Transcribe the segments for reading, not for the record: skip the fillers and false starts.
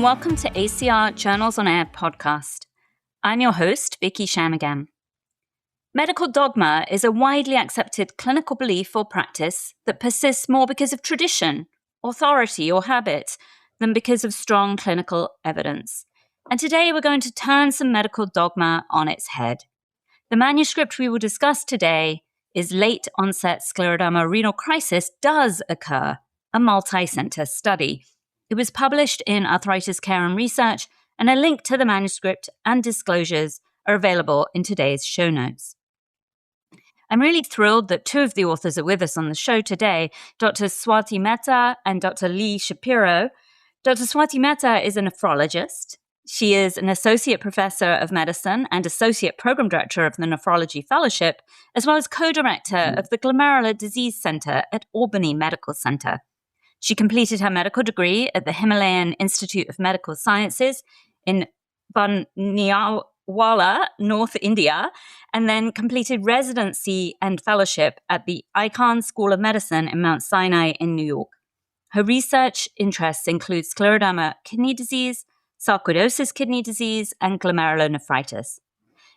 and welcome to ACR Journals on Air podcast. I'm your host, Vicky Shanmugam. Medical dogma is a widely accepted clinical belief or practice that persists more because of tradition, authority, or habit than because of strong clinical evidence. And today we're going to turn some medical dogma on its head. The manuscript we will discuss today is Late-Onset Scleroderma Renal Crisis Does Occur, a multi-center study. It was published in Arthritis Care and Research, and a link to the manuscript and disclosures are available in today's show notes. I'm really thrilled that two of the authors are with us on the show today, Dr. Swati Mehta and Dr. Lee Shapiro. Dr. Swati Mehta is a nephrologist. She is an associate professor of medicine and associate program director of the Nephrology Fellowship, as well as co-director of the Glomerular Disease Center at Albany Medical Center. She completed her medical degree at the Himalayan Institute of Medical Sciences in Banniawala, North India, and then completed residency and fellowship at the Icahn School of Medicine in Mount Sinai in New York. Her research interests include scleroderma kidney disease, sarcoidosis kidney disease, and glomerulonephritis.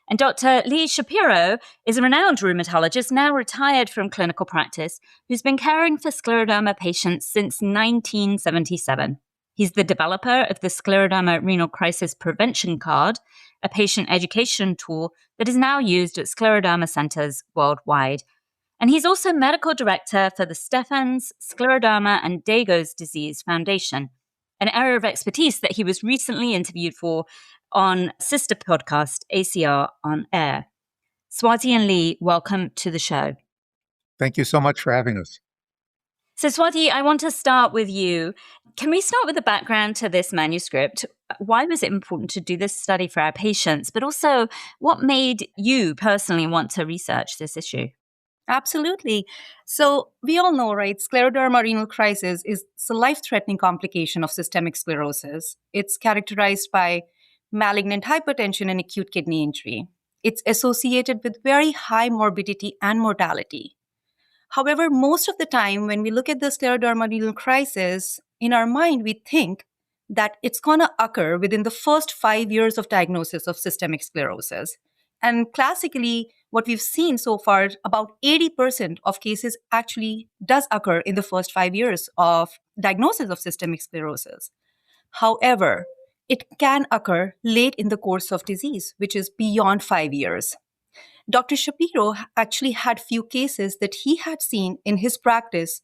And Dr. Lee Shapiro is a renowned rheumatologist, now retired from clinical practice, who's been caring for scleroderma patients since 1977. He's the developer of the Scleroderma Renal Crisis Prevention Card, a patient education tool that is now used at scleroderma centers worldwide. And he's also medical director for the Stephan's Scleroderma and Dago's Disease Foundation, an area of expertise that he was recently interviewed for on sister podcast ACR on Air. Swati and Lee, welcome to the show. Thank you so much for having us. So Swati, I want to start with you. Can we start with the background to this manuscript? Why was it important to do this study for our patients? But also, what made you personally want to research this issue? Absolutely. So we all know, right, scleroderma renal crisis is a life-threatening complication of systemic sclerosis. It's characterized by malignant hypertension and acute kidney injury. It's associated with very high morbidity and mortality. However, most of the time when we look at the scleroderma renal crisis, in our mind, we think that it's going to occur within the first 5 years of diagnosis of systemic sclerosis. And classically, what we've seen so far, about 80% of cases actually does occur in the first 5 years of diagnosis of systemic sclerosis. However, it can occur late in the course of disease, which is beyond 5 years. Dr. Shapiro actually had few cases that he had seen in his practice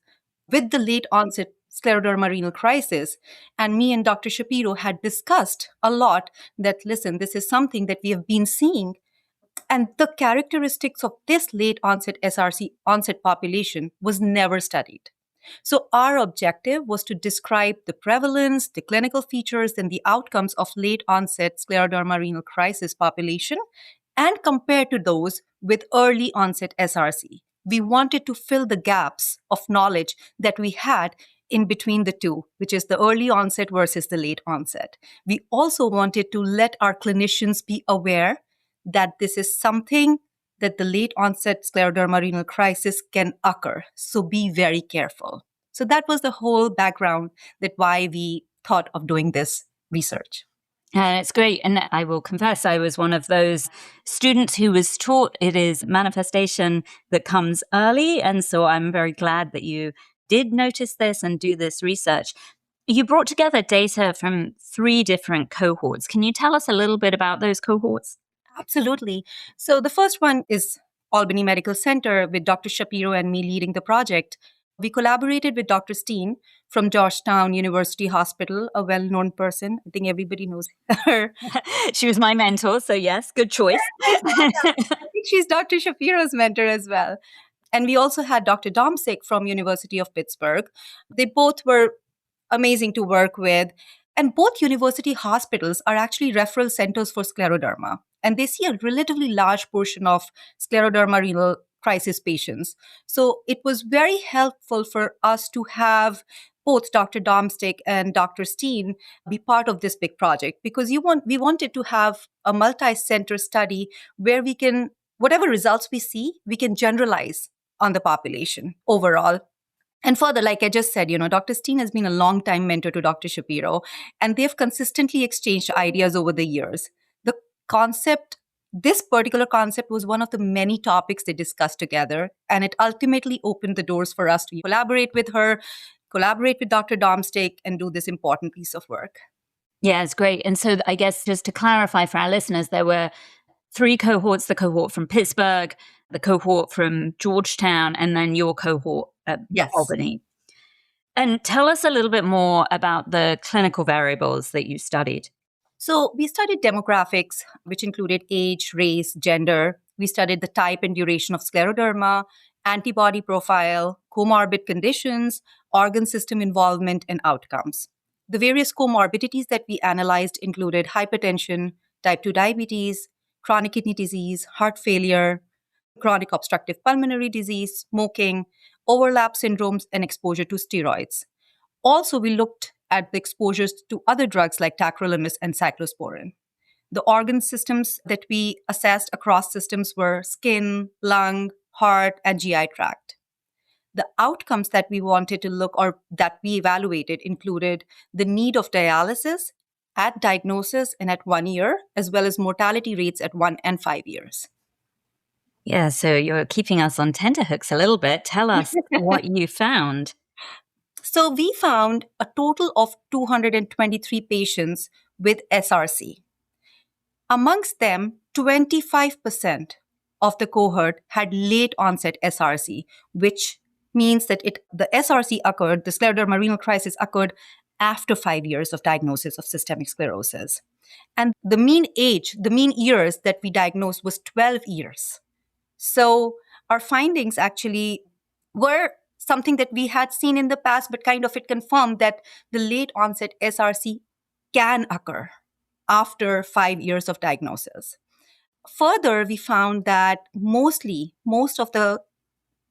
with the late onset scleroderma renal crisis. And me and Dr. Shapiro had discussed a lot that, listen, this is something that we have been seeing. And the characteristics of this late onset SRC onset population was never studied. So our objective was to describe the prevalence, the clinical features, and the outcomes of late onset scleroderma renal crisis population and compare to those with early onset SRC. We wanted to fill the gaps of knowledge that we had in between the two, which is the early onset versus the late onset. We also wanted to let our clinicians be aware that this is something that the late onset scleroderma renal crisis can occur. So be very careful. So that was the whole background that why we thought of doing this research. And it's great. And I will confess, I was one of those students who was taught it is manifestation that comes early. And so I'm very glad that you did notice this and do this research. You brought together data from 3 different cohorts. Can you tell us a little bit about those cohorts? Absolutely. So the first one is Albany Medical Center with Dr. Shapiro and me leading the project. We collaborated with Dr. Steen from Georgetown University Hospital, a well-known person. I think everybody knows her. She was my mentor, so yes, good choice. I think she's Dr. Shapiro's mentor as well. And we also had Dr. Domsick from University of Pittsburgh. They both were amazing to work with. And both university hospitals are actually referral centers for scleroderma. And they see a relatively large portion of scleroderma renal crisis patients. So it was very helpful for us to have both Dr. Domstick and Dr. Steen be part of this big project because we wanted to have a multi-center study where we can, whatever results we see, we can generalize on the population overall. And further, like I just said, Dr. Steen has been a long-time mentor to Dr. Shapiro, and they've consistently exchanged ideas over the years. The concept, this particular concept was one of the many topics they discussed together, and it ultimately opened the doors for us to collaborate with her, collaborate with Dr. Domstick, and do this important piece of work. Yeah, it's great. And so I guess just to clarify for our listeners, there were 3 cohorts, the cohort from Pittsburgh, the cohort from Georgetown, and then your cohort at Albany. And tell us a little bit more about the clinical variables that you studied. So we studied demographics, which included age, race, gender. We studied the type and duration of scleroderma, antibody profile, comorbid conditions, organ system involvement, and outcomes. The various comorbidities that we analyzed included hypertension, type 2 diabetes, chronic kidney disease, heart failure, chronic obstructive pulmonary disease, smoking, overlap syndromes, and exposure to steroids. Also, we looked at the exposures to other drugs like tacrolimus and cyclosporin. The organ systems that we assessed across systems were skin, lung, heart, and GI tract. The outcomes that we wanted to look or that we evaluated included the need of dialysis at diagnosis and at 1 year, as well as mortality rates at 1 and 5 years. Yeah, so you're keeping us on tenterhooks a little bit. Tell us what you found. So we found a total of 223 patients with SRC. Amongst them, 25% of the cohort had late onset SRC, which means that the SRC occurred, the scleroderma renal crisis occurred after 5 years of diagnosis of systemic sclerosis. And the mean age, the mean years that we diagnosed was 12 years. So our findings actually were something that we had seen in the past, but kind of it confirmed that the late onset SRC can occur after 5 years of diagnosis. Further, we found that most of the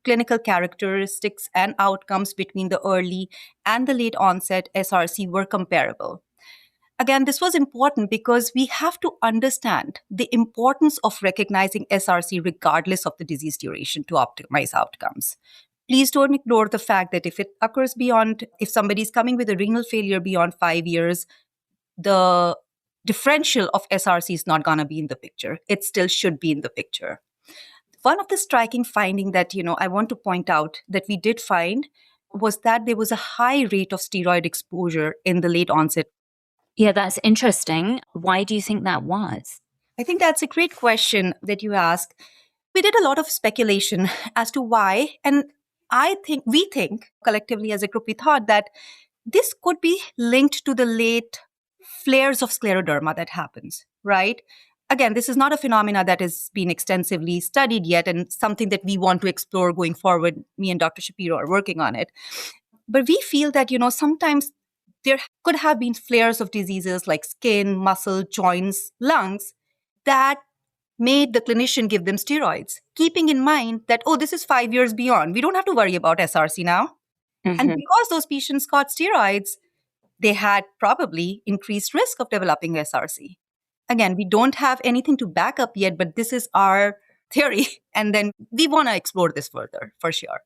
clinical characteristics and outcomes between the early and the late onset SRC were comparable. Again, this was important because we have to understand the importance of recognizing SRC regardless of the disease duration to optimize outcomes. Please don't ignore the fact that if it occurs if somebody is coming with a renal failure beyond 5 years, the differential of SRC is not going to be in the picture. It still should be in the picture. One of the striking findings that, I want to point out that we did find was that there was a high rate of steroid exposure in the late onset. Yeah, that's interesting. Why do you think that was? I think that's a great question that you ask. We did a lot of speculation as to why. And we think collectively as a group, we thought that this could be linked to the late flares of scleroderma that happens, right? Again, this is not a phenomena that has been extensively studied yet and something that we want to explore going forward. Me and Dr. Shapiro are working on it. But we feel that, sometimes there could have been flares of diseases like skin, muscle, joints, lungs that made the clinician give them steroids, keeping in mind that, this is 5 years beyond. We don't have to worry about SRC now. Mm-hmm. And because those patients got steroids, they had probably increased risk of developing SRC. Again, we don't have anything to back up yet, but this is our theory. And then we want to explore this further, for sure.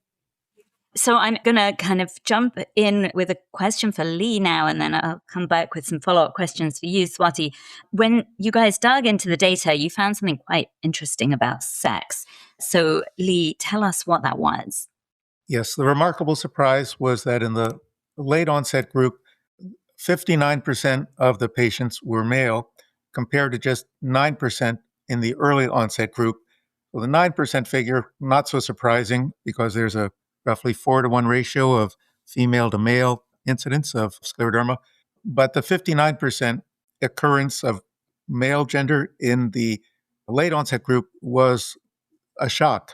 So I'm going to kind of jump in with a question for Lee now, and then I'll come back with some follow-up questions for you, Swati. When you guys dug into the data, you found something quite interesting about sex. So Lee, tell us what that was. Yes, the remarkable surprise was that in the late onset group, 59% of the patients were male, compared to just 9% in the early onset group. So the 9% figure, not so surprising because there's a roughly 4-to-1 ratio of female to male incidence of scleroderma. But the 59% occurrence of male gender in the late onset group was a shock.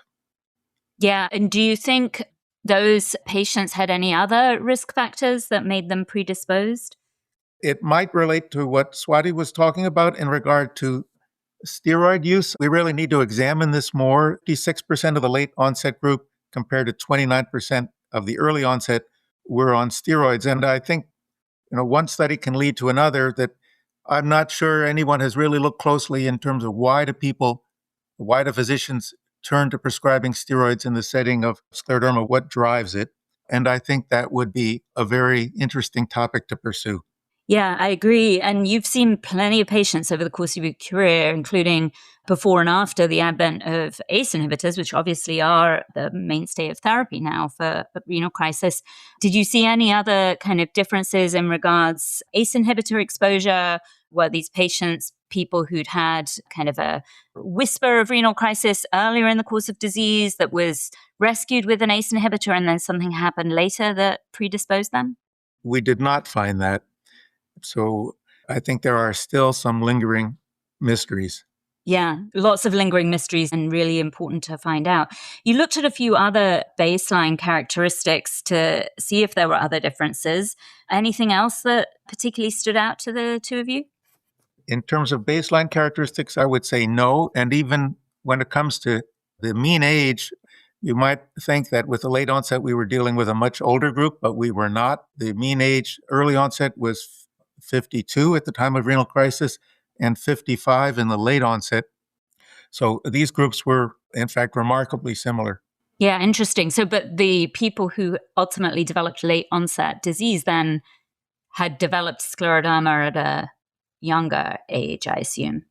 Yeah. And do you think those patients had any other risk factors that made them predisposed? It might relate to what Swati was talking about in regard to steroid use. We really need to examine this more. 56% of the late onset group compared to 29% of the early onset were on steroids. And I think, one study can lead to another that I'm not sure anyone has really looked closely in terms of why do physicians turn to prescribing steroids in the setting of scleroderma? What drives it? And I think that would be a very interesting topic to pursue. Yeah, I agree. And you've seen plenty of patients over the course of your career, including before and after the advent of ACE inhibitors, which obviously are the mainstay of therapy now for renal crisis. Did you see any other kind of differences in regards ACE inhibitor exposure? Were these patients people who'd had kind of a whisper of renal crisis earlier in the course of disease that was rescued with an ACE inhibitor and then something happened later that predisposed them? We did not find that. So I think there are still some lingering mysteries. Yeah, lots of lingering mysteries and really important to find out. You looked at a few other baseline characteristics to see if there were other differences. Anything else that particularly stood out to the two of you? In terms of baseline characteristics, I would say no. And even when it comes to the mean age, you might think that with the late onset, we were dealing with a much older group, but we were not. The mean age early onset was 52 at the time of renal crisis and 55 in the late onset. So these groups were, in fact, remarkably similar. Yeah, interesting. So, but the people who ultimately developed late onset disease then had developed scleroderma at a younger age, I assume.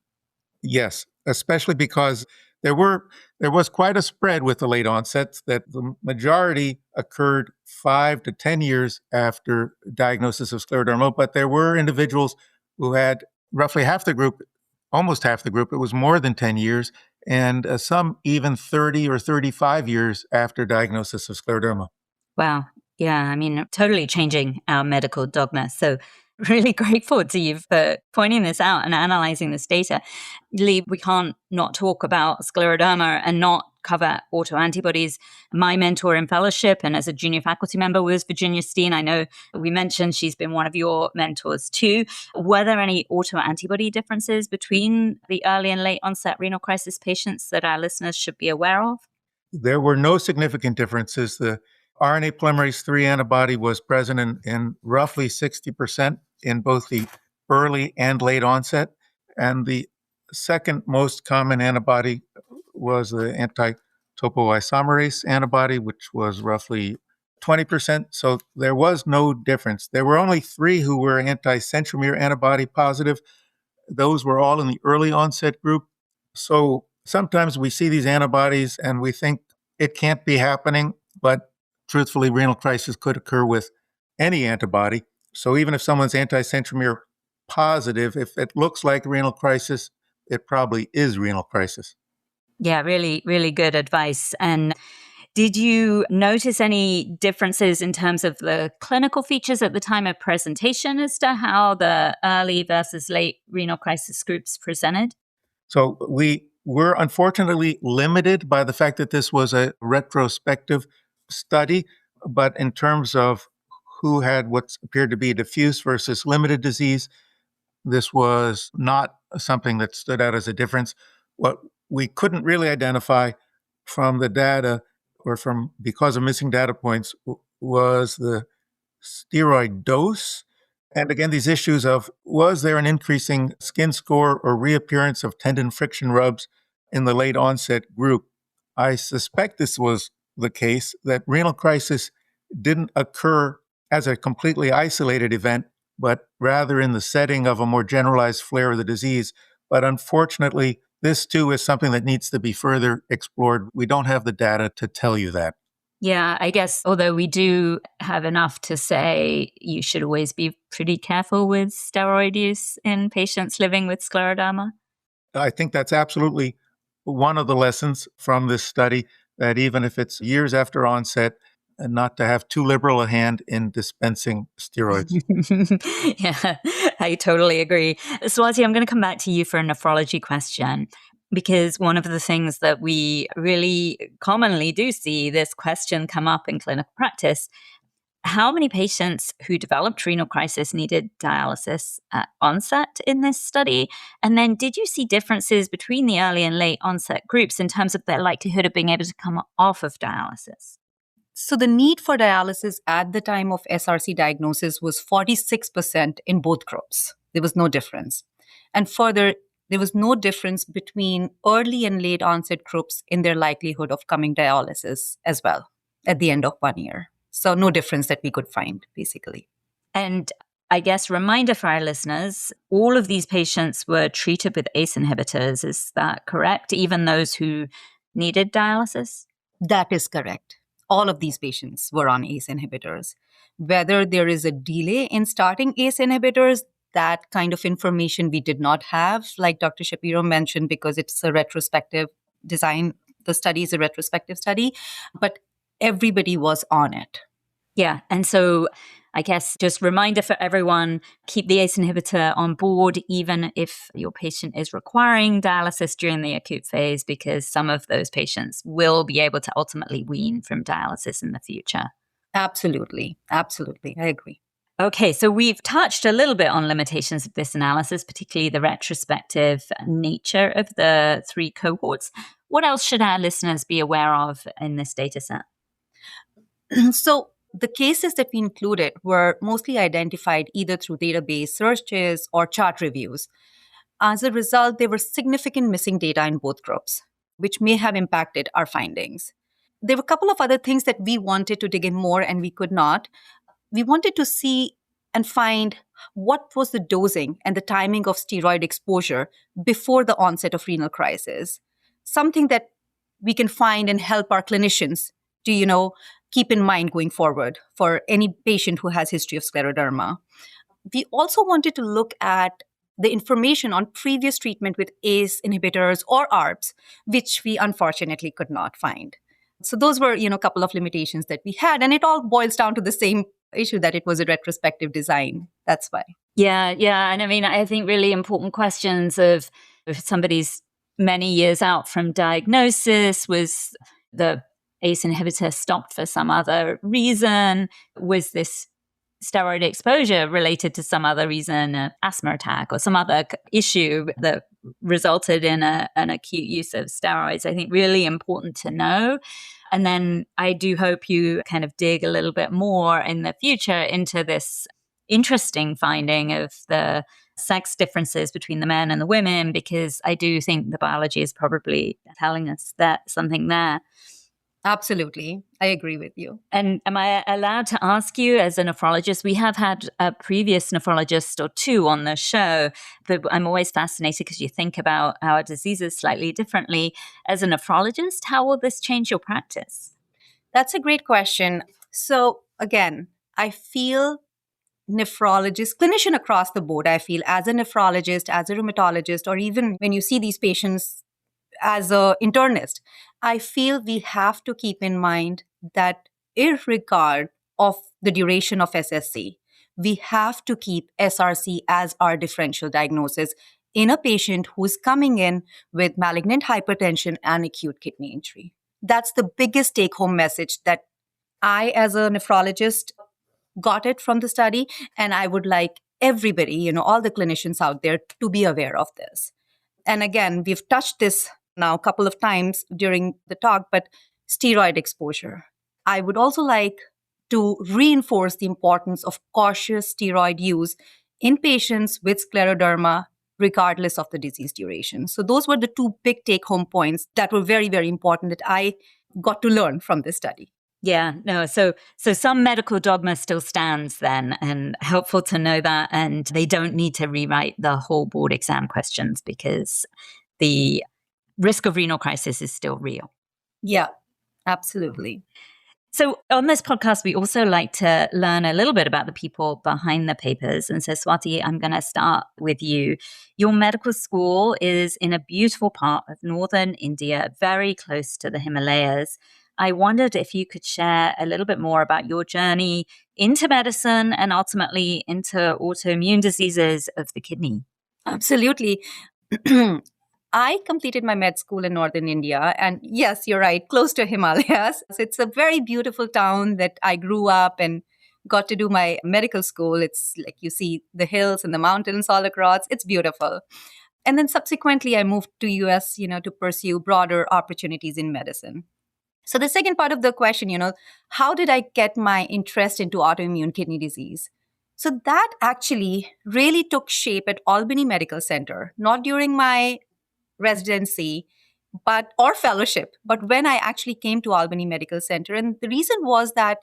Yes, especially because there was quite a spread with the late onsets, that the majority occurred 5 to 10 years after diagnosis of scleroderma, but there were individuals who had roughly half the group, almost half the group, it was more than 10 years, and some even 30 or 35 years after diagnosis of scleroderma. Wow. Yeah, I mean, totally changing our medical dogma. So really grateful to you for pointing this out and analyzing this data. Lee, we can't not talk about scleroderma and not cover autoantibodies. My mentor in fellowship and as a junior faculty member was Virginia Steen. I know we mentioned she's been one of your mentors too. Were there any autoantibody differences between the early and late onset renal crisis patients that our listeners should be aware of? There were no significant differences. The RNA polymerase III antibody was present in roughly 60% in both the early and late onset. And the second most common antibody was the anti-topoisomerase antibody, which was roughly 20%. So there was no difference. There were only 3 who were anti-centromere antibody positive. Those were all in the early onset group. So sometimes we see these antibodies and we think it can't be happening, but truthfully, renal crisis could occur with any antibody. So even if someone's anti-centromere positive, if it looks like renal crisis, it probably is renal crisis. Yeah, really, really good advice. And did you notice any differences in terms of the clinical features at the time of presentation as to how the early versus late renal crisis groups presented? So we were unfortunately limited by the fact that this was a retrospective study, but in terms of who had what appeared to be diffuse versus limited disease, this was not something that stood out as a difference. What we couldn't really identify from the data or from because of missing data points was the steroid dose. And again, these issues of was there an increasing skin score or reappearance of tendon friction rubs in the late onset group? I suspect this was the case, that renal crisis didn't occur as a completely isolated event, but rather in the setting of a more generalized flare of the disease. But unfortunately, this too is something that needs to be further explored. We don't have the data to tell you that. Yeah, I guess, although we do have enough to say you should always be pretty careful with steroid use in patients living with scleroderma. I think that's absolutely one of the lessons from this study, that even if it's years after onset, and not to have too liberal a hand in dispensing steroids. Yeah, I totally agree. Swati, I'm going to come back to you for a nephrology question, because one of the things that we really commonly do see this question come up in clinical practice: how many patients who developed renal crisis needed dialysis at onset in this study? And then did you see differences between the early and late onset groups in terms of their likelihood of being able to come off of dialysis? So the need for dialysis at the time of SRC diagnosis was 46% in both groups. There was no difference. And further, there was no difference between early and late onset groups in their likelihood of coming dialysis as well at the end of 1 year. So no difference that we could find, basically. And I guess reminder for our listeners, all of these patients were treated with ACE inhibitors. Is that correct? Even those who needed dialysis? That is correct. All of these patients were on ACE inhibitors. Whether there is a delay in starting ACE inhibitors, that kind of information we did not have, like Dr. Shapiro mentioned, because it's a retrospective design. The study is a retrospective study, but everybody was on it. Yeah. And so I guess just reminder for everyone, keep the ACE inhibitor on board, even if your patient is requiring dialysis during the acute phase, because some of those patients will be able to ultimately wean from dialysis in the future. Absolutely. Absolutely. I agree. Okay, so we've touched a little bit on limitations of this analysis, particularly the retrospective nature of the 3 cohorts. What else should our listeners be aware of in this data set? So the cases that we included were mostly identified either through database searches or chart reviews. As a result, there were significant missing data in both groups, which may have impacted our findings. There were a couple of other things that we wanted to dig in more and we could not. We wanted to see and find what was the dosing and the timing of steroid exposure before the onset of renal crisis. Something that we can find and help our clinicians to, keep in mind going forward for any patient who has history of scleroderma. We also wanted to look at the information on previous treatment with ACE inhibitors or ARBs, which we unfortunately could not find. So those were, a couple of limitations that we had. And it all boils down to the same issue that it was a retrospective design. That's why. Yeah. And I mean, I think really important questions of if somebody's many years out from diagnosis, was the ACE inhibitor stopped for some other reason? Was this steroid exposure related to some other reason, an asthma attack or some other issue that resulted in an acute use of steroids? I think really important to know. And then I do hope you kind of dig a little bit more in the future into this interesting finding of the sex differences between the men and the women, because I do think the biology is probably telling us that something there. Absolutely. I agree with you. And am I allowed to ask you, as a nephrologist, we have had a previous nephrologist or 2 on the show, but I'm always fascinated because you think about our diseases slightly differently. As a nephrologist, how will this change your practice? That's a great question. So again, I feel clinician across the board, I feel as a nephrologist, as a rheumatologist, or even when you see these patients as an internist, I feel we have to keep in mind that irregardless of the duration of SSC, we have to keep SRC as our differential diagnosis in a patient who is coming in with malignant hypertension and acute kidney injury. That's the biggest take-home message that I, as a nephrologist, got it from the study. And I would like everybody, all the clinicians out there to be aware of this. And again, we've touched this now a couple of times during the talk, but steroid exposure. I would also like to reinforce the importance of cautious steroid use in patients with scleroderma, regardless of the disease duration. So those were the 2 big take-home points that were very, very important that I got to learn from this study. Yeah, no. So some medical dogma still stands then, and helpful to know that. And they don't need to rewrite the whole board exam questions because the risk of renal crisis is still real. Yeah, absolutely. So on this podcast, we also like to learn a little bit about the people behind the papers. And so, Swati, I'm going to start with you. Your medical school is in a beautiful part of northern India, very close to the Himalayas. I wondered if you could share a little bit more about your journey into medicine and ultimately into autoimmune diseases of the kidney. Absolutely. I completed my med school in northern India. And yes, you're right, close to Himalayas. So it's a very beautiful town that I grew up and got to do my medical school. It's like you see the hills and the mountains all across. It's beautiful. And then subsequently, I moved to US, to pursue broader opportunities in medicine. So the second part of the question, how did I get my interest into autoimmune kidney disease? So that actually really took shape at Albany Medical Center, not during my residency or fellowship, but when I actually came to Albany Medical Center. And the reason was that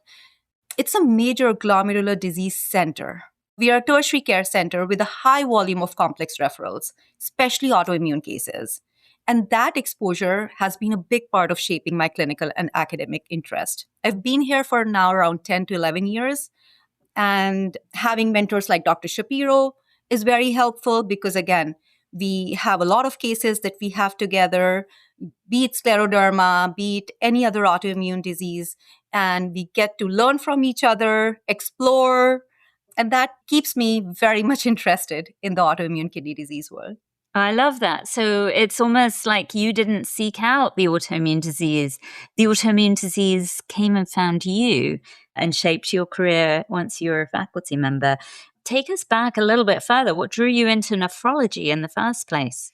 It's a major glomerular disease center. We are a tertiary care center with a high volume of complex referrals, especially autoimmune cases. And that exposure has been a big part of shaping my clinical and academic interest. I've been here for now around 10 to 11 years. And having mentors like Dr. Shapiro is very helpful because, again, we have a lot of cases that we have together, be it scleroderma, be it any other autoimmune disease, and we get to learn from each other, explore, and that keeps me very much interested in the autoimmune kidney disease world. I love that. So it's almost like you didn't seek out the autoimmune disease. The autoimmune disease came and found you and shaped your career once you were a faculty member. Take us back a little bit further. What drew you into nephrology in the first place?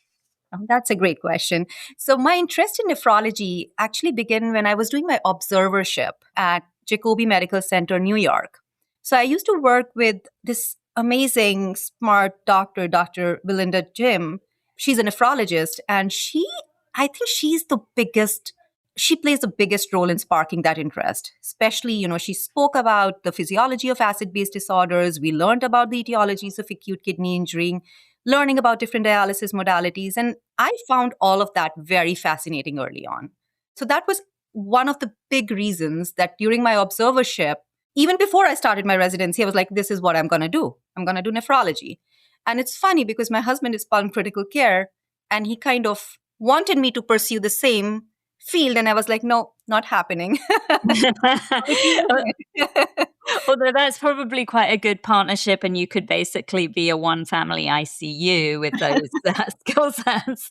That's a great question. So my interest in nephrology actually began when I was doing my observership at Jacobi Medical Center, New York. So I used to work with this amazing, smart doctor, Dr. Belinda Jim. She's a nephrologist, and I think she plays the biggest role in sparking that interest. Especially, she spoke about the physiology of acid-base disorders. We learned about the etiologies of acute kidney injury, learning about different dialysis modalities. And I found all of that very fascinating early on. So that was one of the big reasons that during my observership, even before I started my residency, I was like, this is what I'm going to do. I'm going to do nephrology. And it's funny because my husband is pulm critical care, and he kind of wanted me to pursue the same field. And I was like, no, not happening. Although that's probably quite a good partnership, and you could basically be a one family ICU with those skill sets.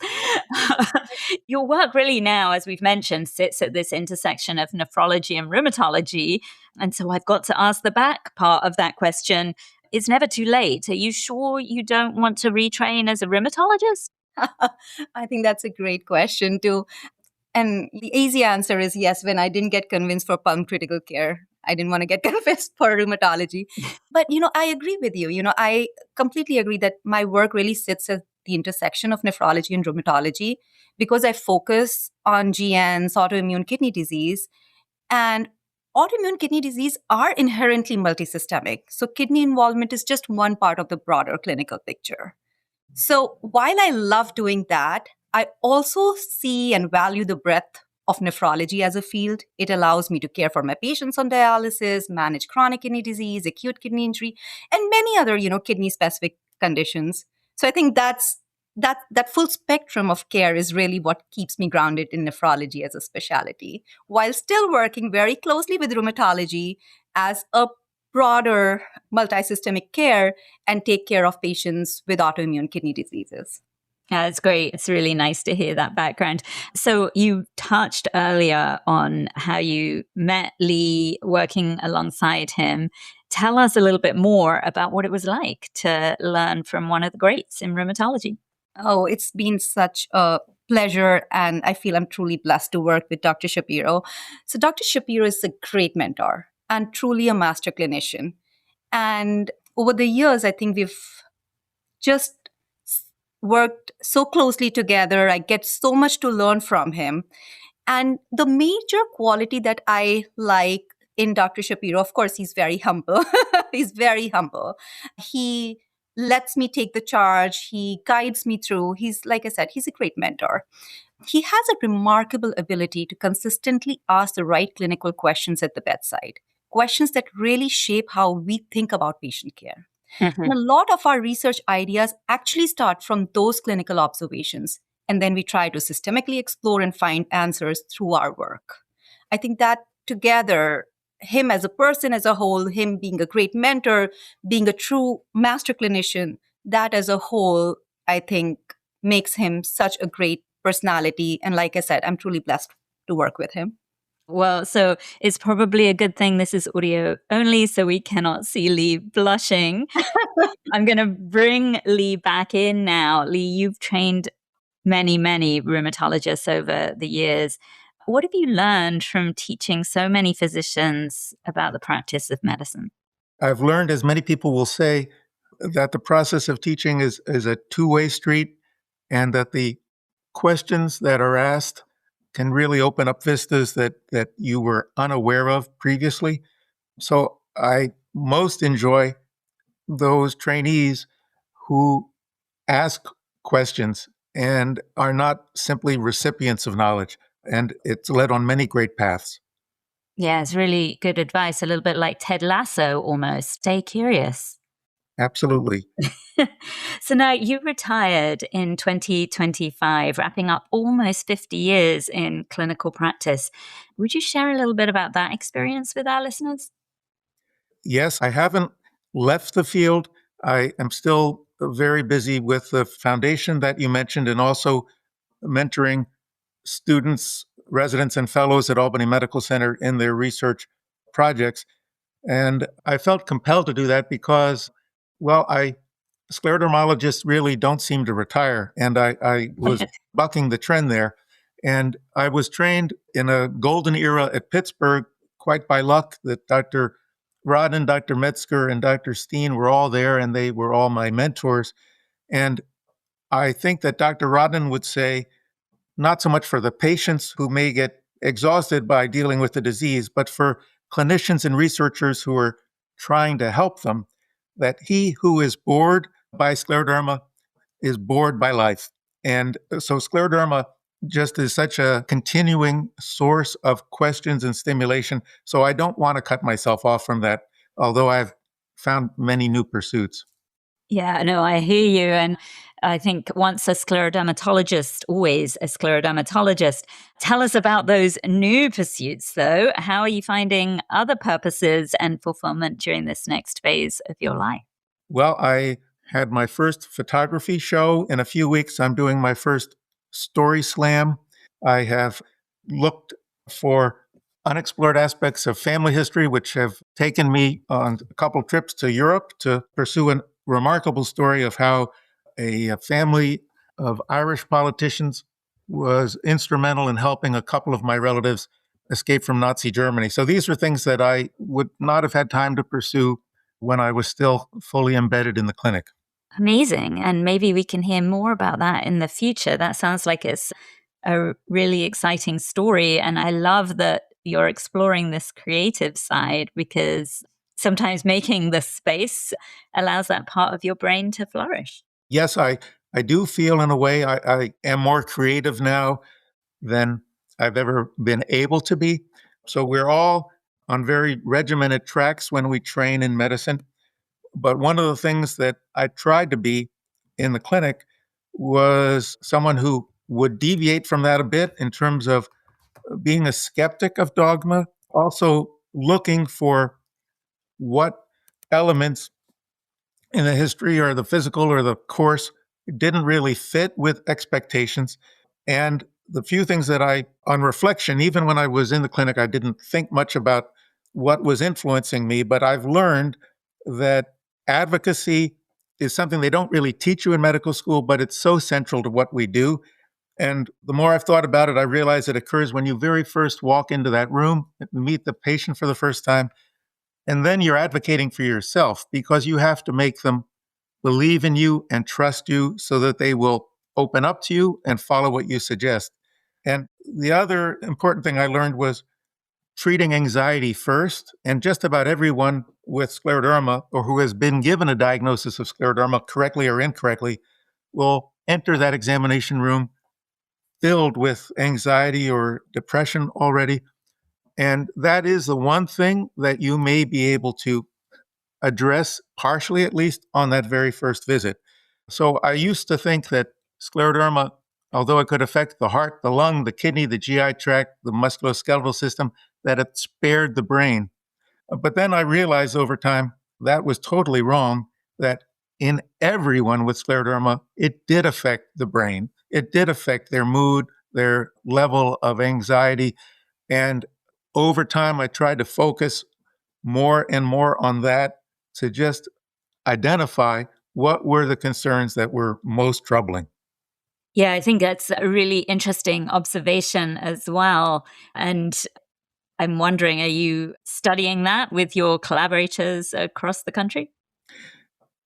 Your work really now, as we've mentioned, sits at this intersection of nephrology and rheumatology. And so I've got to ask the back part of that question. It's never too late. Are you sure you don't want to retrain as a rheumatologist? I think that's a great question too. And the easy answer is yes. When I didn't get convinced for pulm critical care, I didn't want to get convinced for rheumatology. But, I agree with you. I completely agree that my work really sits at the intersection of nephrology and rheumatology because I focus on GNs, autoimmune kidney disease. And autoimmune kidney disease are inherently multisystemic. So kidney involvement is just one part of the broader clinical picture. So while I love doing that, I also see and value the breadth of nephrology as a field. It allows me to care for my patients on dialysis, manage chronic kidney disease, acute kidney injury, and many other, kidney-specific conditions. So I think that full spectrum of care is really what keeps me grounded in nephrology as a specialty, while still working very closely with rheumatology as a broader multisystemic care and take care of patients with autoimmune kidney diseases. Yeah, it's great. It's really nice to hear that background. So you touched earlier on how you met Lee working alongside him. Tell us a little bit more about what it was like to learn from one of the greats in rheumatology. Oh, it's been such a pleasure, and I feel I'm truly blessed to work with Dr. Shapiro. So Dr. Shapiro is a great mentor and truly a master clinician. And over the years, I think we've just worked so closely together. I get so much to learn from him. And the major quality that I like in Dr. Shapiro, of course, he's very humble. He's very humble. He lets me take the charge. He guides me through. Like I said, he's a great mentor. He has a remarkable ability to consistently ask the right clinical questions at the bedside, questions that really shape how we think about patient care. Mm-hmm. And a lot of our research ideas actually start from those clinical observations, and then we try to systemically explore and find answers through our work. I think that together, him as a person as a whole, him being a great mentor, being a true master clinician, that as a whole, I think makes him such a great personality. And like I said, I'm truly blessed to work with him. Well, so it's probably a good thing this is audio only, so we cannot see Lee blushing. I'm going to bring Lee back in now. Lee, you've trained many, many rheumatologists over the years. What have you learned from teaching so many physicians about the practice of medicine? I've learned, as many people will say, that the process of teaching is a two-way street, and that the questions that are asked can really open up vistas that you were unaware of previously. So I most enjoy those trainees who ask questions and are not simply recipients of knowledge. And it's led on many great paths. Yeah, it's really good advice. A little bit like Ted Lasso almost. Stay curious. Absolutely. So now you retired in 2025, wrapping up almost 50 years in clinical practice. Would you share a little bit about that experience with our listeners? Yes, I haven't left the field. I am still very busy with the foundation that you mentioned and also mentoring students, residents, and fellows at Albany Medical Center in their research projects. And I felt compelled to do that because, well, sclerodermologists really don't seem to retire. And I was bucking the trend there. And I was trained in a golden era at Pittsburgh, quite by luck that Dr. Rodden, Dr. Metzger, and Dr. Steen were all there, and they were all my mentors. And I think that Dr. Rodden would say, not so much for the patients who may get exhausted by dealing with the disease, but for clinicians and researchers who are trying to help them, that he who is bored by scleroderma is bored by life. And so scleroderma just is such a continuing source of questions and stimulation. So I don't want to cut myself off from that, although I've found many new pursuits. Yeah, no, I hear you. And I think once a sclerodermatologist, always a sclerodermatologist. Tell us about those new pursuits, though. How are you finding other purposes and fulfillment during this next phase of your life? Well, I had my first photography show in a few weeks. I'm doing my first story slam. I have looked for unexplored aspects of family history, which have taken me on a couple trips to Europe to pursue a remarkable story of how a family of Irish politicians was instrumental in helping a couple of my relatives escape from Nazi Germany. So these are things that I would not have had time to pursue when I was still fully embedded in the clinic. Amazing. And maybe we can hear more about that in the future. That sounds like it's a really exciting story. And I love that you're exploring this creative side because sometimes making the space allows that part of your brain to flourish. Yes, I do feel in a way I am more creative now than I've ever been able to be. So we're all on very regimented tracks when we train in medicine. But one of the things that I tried to be in the clinic was someone who would deviate from that a bit in terms of being a skeptic of dogma, also looking for what elements in the history or the physical or the course didn't really fit with expectations. And the few things that on reflection, even when I was in the clinic, I didn't think much about what was influencing me, but I've learned that advocacy is something they don't really teach you in medical school, but it's so central to what we do. And the more I've thought about it, I realize it occurs when you very first walk into that room, meet the patient for the first time, and then you're advocating for yourself because you have to make them believe in you and trust you so that they will open up to you and follow what you suggest. And the other important thing I learned was treating anxiety first. And just about everyone with scleroderma or who has been given a diagnosis of scleroderma, correctly or incorrectly, will enter that examination room filled with anxiety or depression already. And that is the one thing that you may be able to address partially, at least, on that very first visit. So I used to think that scleroderma, although it could affect the heart, the lung, the kidney, the GI tract, the musculoskeletal system, that it spared the brain. But then I realized over time that was totally wrong, that in everyone with scleroderma, it did affect the brain. It did affect their mood, their level of anxiety. And over time, I tried to focus more and more on that to just identify what were the concerns that were most troubling. Yeah, I think that's a really interesting observation as well. And I'm wondering, are you studying that with your collaborators across the country?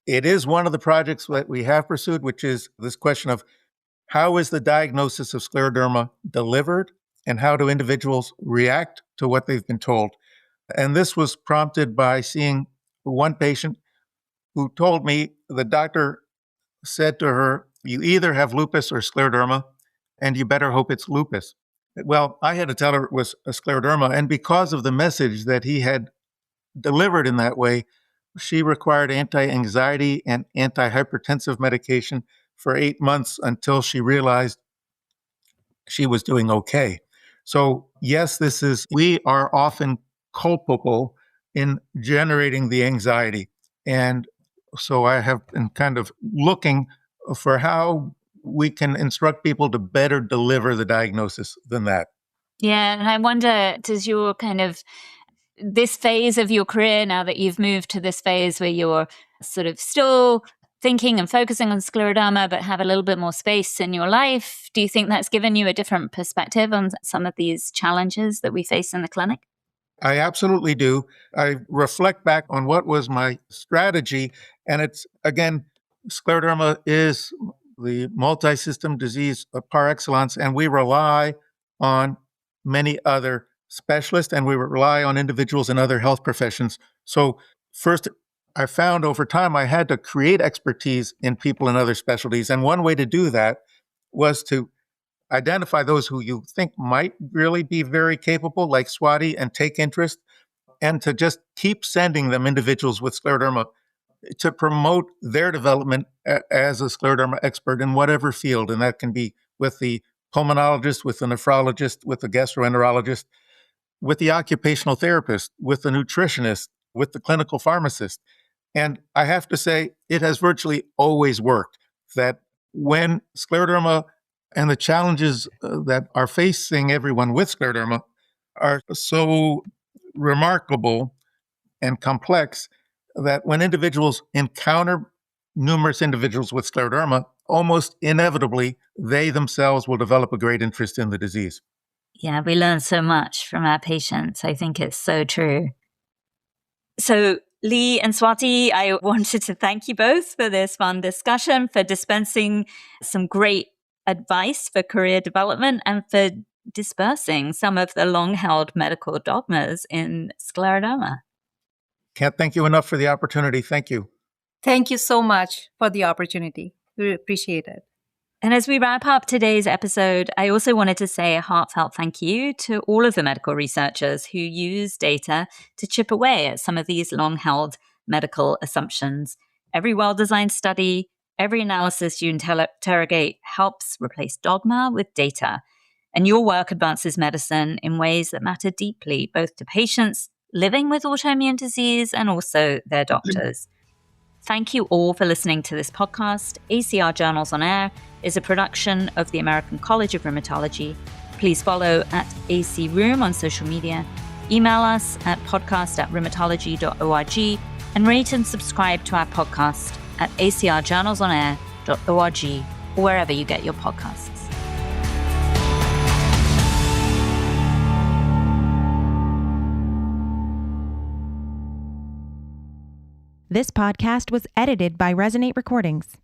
It is one of the projects that we have pursued, which is this question of how is the diagnosis of scleroderma delivered and how do individuals react to what they've been told? And this was prompted by seeing one patient who told me the doctor said to her, "You either have lupus or scleroderma, and you better hope it's lupus." Well, I had to tell her it was a scleroderma. And because of the message that he had delivered in that way, she required anti-anxiety and antihypertensive medication for 8 months until she realized she was doing okay. So yes, we are often culpable in generating the anxiety. And so I have been kind of looking for how we can instruct people to better deliver the diagnosis than that. Yeah, and I wonder, does your this phase of your career, now that you've moved to this phase where you're sort of still thinking and focusing on scleroderma, but have a little bit more space in your life, do you think that's given you a different perspective on some of these challenges that we face in the clinic? I absolutely do. I reflect back on what was my strategy, and it's, again, scleroderma is the multi-system disease par excellence, and we rely on many other specialists, and we rely on individuals in other health professions. So first, I found over time I had to create expertise in people in other specialties, and one way to do that was to identify those who you think might really be very capable, like Swati, and take interest, and to just keep sending them individuals with scleroderma to promote their development as a scleroderma expert in whatever field. And that can be with the pulmonologist, with the nephrologist, with the gastroenterologist, with the occupational therapist, with the nutritionist, with the clinical pharmacist. And I have to say, it has virtually always worked that when scleroderma and the challenges that are facing everyone with scleroderma are so remarkable and complex that when individuals encounter numerous individuals with scleroderma, almost inevitably, they themselves will develop a great interest in the disease. Yeah, we learn so much from our patients. I think it's so true. So, Lee and Swati, I wanted to thank you both for this fun discussion, for dispensing some great advice for career development, and for dispersing some of the long-held medical dogmas in scleroderma. Can't thank you enough for the opportunity. Thank you. Thank you so much for the opportunity. We appreciate it. And as we wrap up today's episode, I also wanted to say a heartfelt thank you to all of the medical researchers who use data to chip away at some of these long-held medical assumptions. Every well-designed study, every analysis you interrogate helps replace dogma with data. And your work advances medicine in ways that matter deeply, both to patients living with autoimmune disease and also their doctors. Thank you all for listening to this podcast. ACR Journals on Air is a production of the American College of Rheumatology. Please follow at ACRheum on social media. Email us at podcast@rheumatology.org and rate and subscribe to our podcast at acrjournalsonair.org or wherever you get your podcasts. This podcast was edited by Resonate Recordings.